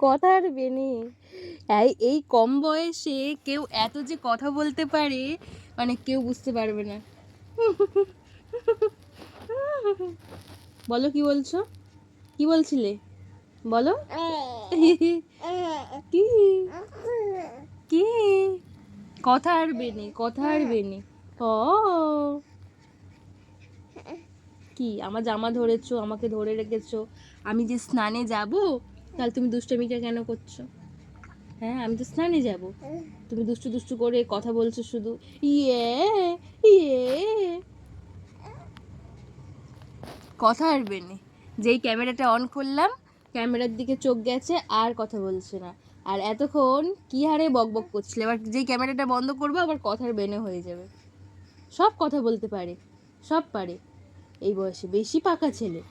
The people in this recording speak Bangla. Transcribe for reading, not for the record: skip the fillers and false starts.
কথা আর বেনি। এই কম বয়সে কেউ এত যে কথা বলতে পারে মানে কেউ বুঝতে পারবে না। বলো কি বলছো, কি বলছিলে বলো। কি কি কথা আর বেনি, কথা আর বেনি। ও কি আমার জামা ধরেছো, আমাকে ধরে রেখেছো, আমি যে স্নানে যাব তাহলে তুমি দুষ্টমিটা কেন করছো? হ্যাঁ আমি তো স্নানে যাব, তুমি দুষ্টু দুষ্টু করে কথা বলছো শুধু। ইয়ে ইয়ে কথা আসবে না। যেই ক্যামেরাটা অন করলাম ক্যামেরার দিকে চোখ গেছে আর কথা বলছে না। আর এতক্ষণ কি হারে বক বক করছিল, এবার যেই ক্যামেরাটা বন্ধ করবো আবার কথার বেনে হয়ে যাবে। সব কথা বলতে পারে, সব পারে, এই বয়সে বেশি পাকা ছেলে।